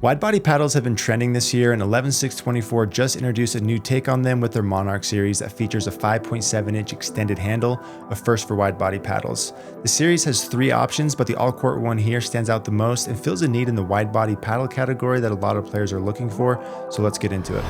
Wide body paddles have been trending this year, and 11SIX24 just introduced a new take on them with their Monarch series that features a 5.7-inch extended handle, a first for wide body paddles. The series has 3 options, but the all-court one here stands out the most and fills a need in the wide body paddle category that a lot of players are looking for, so let's get into it.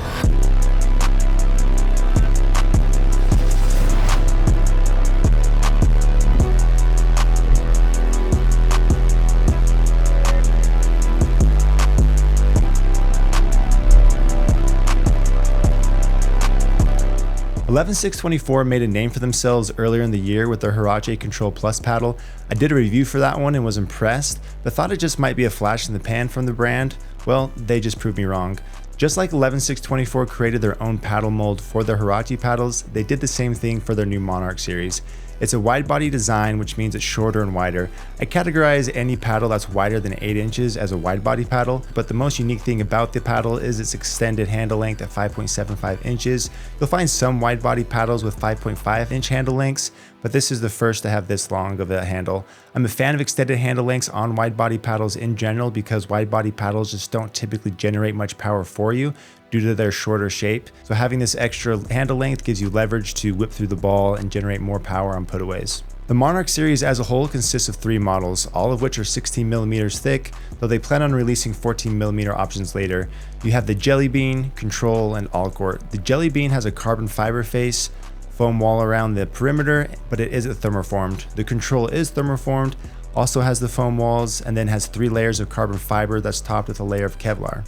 11SIX24 made a name for themselves earlier in the year with their Huarache Control Plus paddle. I did a review for that one and was impressed, but thought it just might be a flash in the pan from the brand. Well, they just proved me wrong. Just like 11SIX24 created their own paddle mold for their Huarache paddles, they did the same thing for their new Monarch series. It's a wide body design, which means it's shorter and wider. I categorize any paddle that's wider than 8 inches as a wide body paddle, but the most unique thing about the paddle is its extended handle length at 5.75 inches. You'll find some wide body paddles with 5.5-inch handle lengths, but this is the first to have this long of a handle. I'm a fan of extended handle lengths on wide body paddles in general because wide body paddles just don't typically generate much power for you due to their shorter shape. So having this extra handle length gives you leverage to whip through the ball and generate more power on putaways. The Monarch series as a whole consists of 3 models, all of which are 16mm thick, though they plan on releasing 14mm options later. You have the Jelly Bean, Control, and All Court. The Jelly Bean has a carbon fiber face, foam wall around the perimeter, but it isn't thermoformed. The Control is thermoformed, also has the foam walls, and then has 3 layers of carbon fiber that's topped with a layer of Kevlar.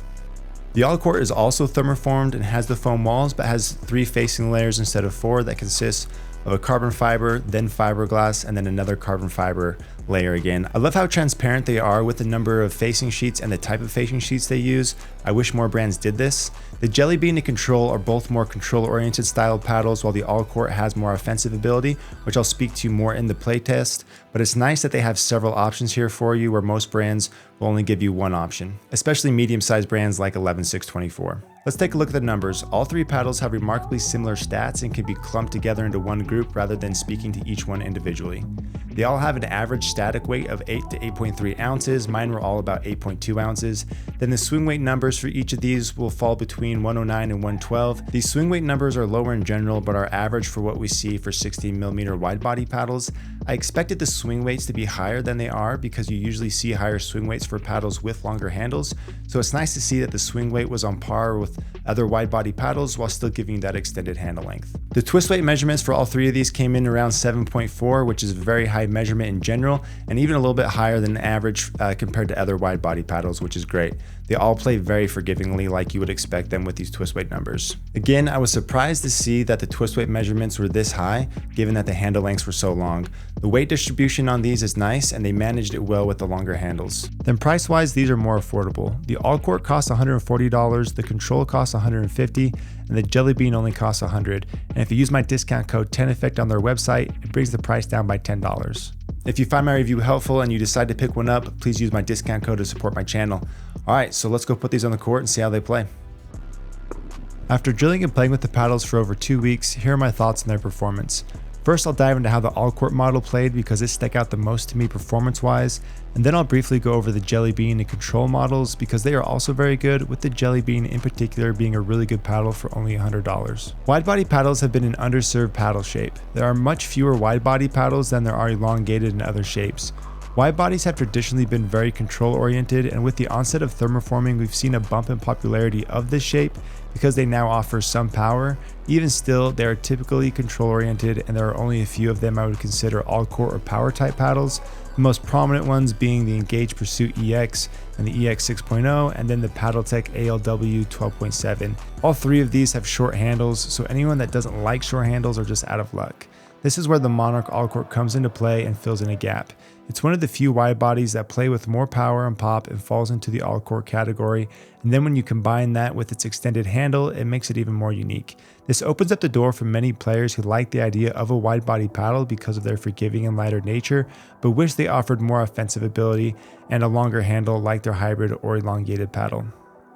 The All Court is also thermoformed and has the foam walls, but has 3 facing layers instead of 4 that consists of a carbon fiber, then fiberglass, and then another carbon fiber layer again. I love how transparent they are with the number of facing sheets and the type of facing sheets they use. I wish more brands did this. The Jelly Bean and Control are both more control-oriented style paddles, while the All Court has more offensive ability, which I'll speak to more in the playtest, but it's nice that they have several options here for you where most brands will only give you one option, especially medium-sized brands like 11SIX24. Let's take a look at the numbers. All 3 paddles have remarkably similar stats and can be clumped together into one group rather than speaking to each one individually. They all have an average static weight of 8 to 8.3 ounces. Mine were all about 8.2 ounces. Then the swing weight numbers for each of these will fall between 109 and 112. These swing weight numbers are lower in general, but are average for what we see for 16mm wide body paddles. I expected the swing weights to be higher than they are because you usually see higher swing weights for paddles with longer handles. So it's nice to see that the swing weight was on par with other wide body paddles while still giving you that extended handle length. The twist weight measurements for all 3 of these came in around 7.4, which is a very high measurement in general, and even a little bit higher than average compared to other wide body paddles, which is great. They all play very forgivingly like you would expect them with these twist weight numbers. Again, I was surprised to see that the twist weight measurements were this high, given that the handle lengths were so long. The weight distribution on these is nice, and they managed it well with the longer handles. Then price-wise, these are more affordable. The All Court costs $140, the Control costs $150, and the Jelly Bean only costs $100. And if you use my discount code 10effect on their website, it brings the price down by $10. If you find my review helpful and you decide to pick one up, please use my discount code to support my channel. Alright, so let's go put these on the court and see how they play. After drilling and playing with the paddles for over 2 weeks, here are my thoughts on their performance. First, I'll dive into how the All Court model played because it stuck out the most to me performance-wise, and then I'll briefly go over the Jelly Bean and Control models because they are also very good, with the Jelly Bean in particular being a really good paddle for only $100. Wide body paddles have been an underserved paddle shape. There are much fewer wide body paddles than there are elongated in other shapes. Wide bodies have traditionally been very control-oriented, and with the onset of thermoforming, we've seen a bump in popularity of this shape because they now offer some power. Even still, they are typically control-oriented, and there are only a few of them I would consider all-court or power-type paddles, the most prominent ones being the Engage Pursuit EX and the EX 6.0, and then the Paddletech ALW 12.7. All 3 of these have short handles, so anyone that doesn't like short handles are just out of luck. This is where the Monarch All Court comes into play and fills in a gap. It's one of the few wide bodies that play with more power and pop and falls into the All Court category, and then when you combine that with its extended handle, it makes it even more unique. This opens up the door for many players who like the idea of a wide body paddle because of their forgiving and lighter nature, but wish they offered more offensive ability and a longer handle like their hybrid or elongated paddle.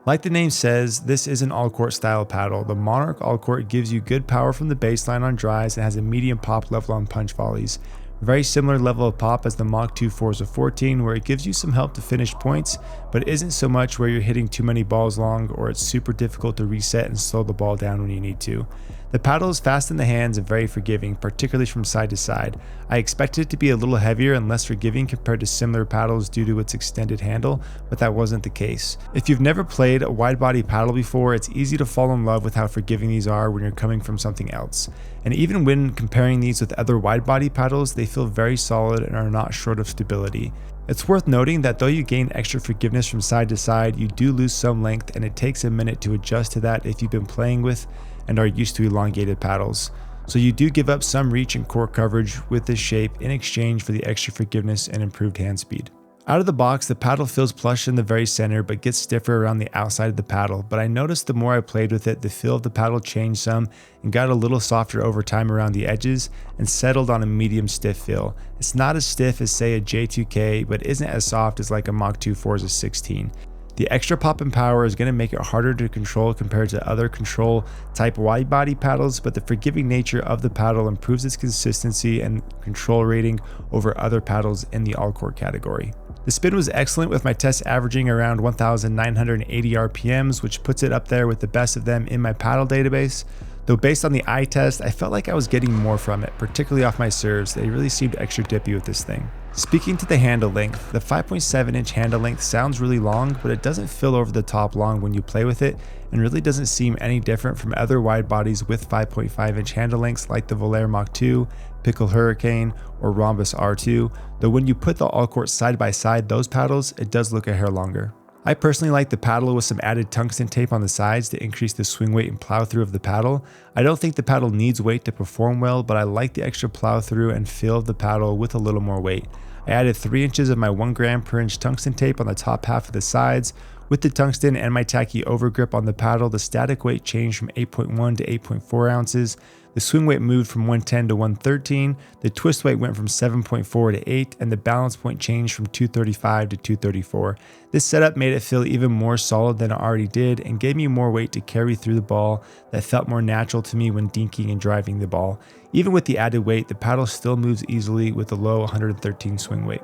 Like the name says, this is an all-court style paddle. The Monarch All Court gives you good power from the baseline on dries and has a medium pop level on punch volleys. Very similar level of pop as the Mach 2 Forza 14, where it gives you some help to finish points, but isn't so much where you're hitting too many balls long or it's super difficult to reset and slow the ball down when you need to. The paddle is fast in the hands and very forgiving, particularly from side to side. I expected it to be a little heavier and less forgiving compared to similar paddles due to its extended handle, but that wasn't the case. If you've never played a wide body paddle before, it's easy to fall in love with how forgiving these are when you're coming from something else. And even when comparing these with other wide body paddles, they feel very solid and are not short of stability. It's worth noting that though you gain extra forgiveness from side to side, you do lose some length, and it takes a minute to adjust to that if you've been playing with and are used to elongated paddles. So you do give up some reach and core coverage with this shape in exchange for the extra forgiveness and improved hand speed. Out of the box, the paddle feels plush in the very center but gets stiffer around the outside of the paddle, but I noticed the more I played with it, the feel of the paddle changed some and got a little softer over time around the edges and settled on a medium stiff feel. It's not as stiff as say a J2K, but isn't as soft as like a Mach 2 Forza 16. The extra pop and power is going to make it harder to control compared to other control type wide body paddles, but the forgiving nature of the paddle improves its consistency and control rating over other paddles in the all-court category. The spin was excellent, with my test averaging around 1,980 RPMs, which puts it up there with the best of them in my paddle database. Though based on the eye test, I felt like I was getting more from it, particularly off my serves. They really seemed extra dippy with this thing. Speaking to the handle length, the 5.7 inch handle length sounds really long, but it doesn't feel over the top long when you play with it, and really doesn't seem any different from other wide bodies with 5.5 inch handle lengths like the Volare Mach 2, Pickle Hurricane, or Rhombus R2, though when you put the all-court side by side those paddles, it does look a hair longer. I personally like the paddle with some added tungsten tape on the sides to increase the swing weight and plow through of the paddle. I don't think the paddle needs weight to perform well, but I like the extra plow through and feel of the paddle with a little more weight. I added 3 inches of my 1 gram per inch tungsten tape on the top half of the sides. With the tungsten and my tacky overgrip on the paddle, the static weight changed from 8.1 to 8.4 ounces. The swing weight moved from 110 to 113, the twist weight went from 7.4 to 8, and the balance point changed from 235 to 234. This setup made it feel even more solid than it already did and gave me more weight to carry through the ball that felt more natural to me when dinking and driving the ball. Even with the added weight, the paddle still moves easily with a low 113 swing weight.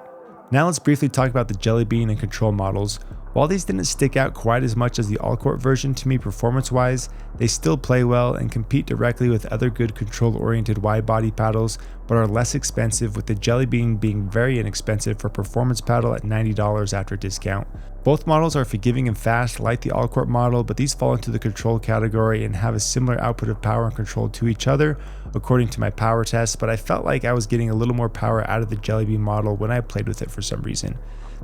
Now let's briefly talk about the Jelly Bean and Control models. While these didn't stick out quite as much as the all-court version to me performance-wise, they still play well and compete directly with other good control-oriented wide-body paddles, but are less expensive, with the Jelly Bean being very inexpensive for a performance paddle at $90 after discount. Both models are forgiving and fast like the all-court model, but these fall into the control category and have a similar output of power and control to each other, according to my power test, but I felt like I was getting a little more power out of the Jelly Bean model when I played with it for some reason.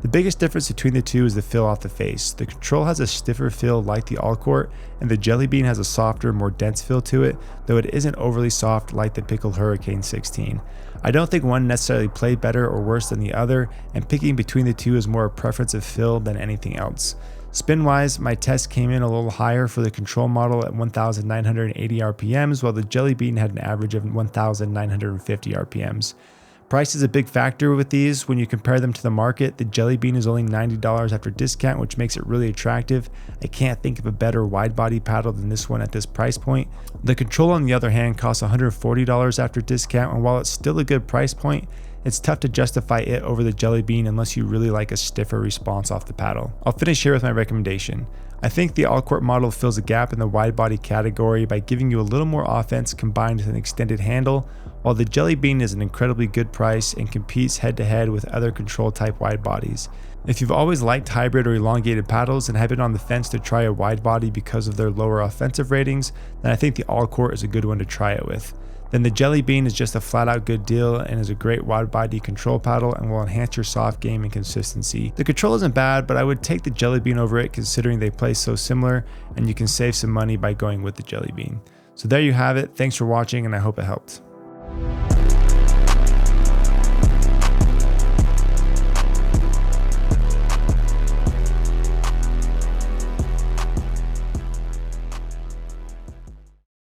The biggest difference between the two is the feel off the face. The Control has a stiffer feel like the all-court, and the Jelly Bean has a softer, more dense feel to it, though it isn't overly soft like the Pickle Hurricane 16. I don't think one necessarily played better or worse than the other, and picking between the two is more a preference of feel than anything else. Spin-wise, my test came in a little higher for the Control model at 1,980 RPMs, while the Jelly Bean had an average of 1,950 RPMs. Price is a big factor with these. When you compare them to the market, the Jelly Bean is only $90 after discount, which makes it really attractive. I can't think of a better wide body paddle than this one at this price point. The Control, on the other hand, costs $140 after discount, and while it's still a good price point, it's tough to justify it over the Jelly Bean unless you really like a stiffer response off the paddle. I'll finish here with my recommendation. I think the all-court model fills a gap in the wide body category by giving you a little more offense combined with an extended handle, while the Jelly Bean is an incredibly good price and competes head-to-head with other control type wide bodies. If you've always liked hybrid or elongated paddles and have been on the fence to try a wide body because of their lower offensive ratings, then I think the all-court is a good one to try it with. Then the Jelly Bean is just a flat-out good deal and is a great wide-body control paddle and will enhance your soft game and consistency. The Control isn't bad, but I would take the Jelly Bean over it considering they play so similar, and you can save some money by going with the Jelly Bean. So there you have it. Thanks for watching, and I hope it helped.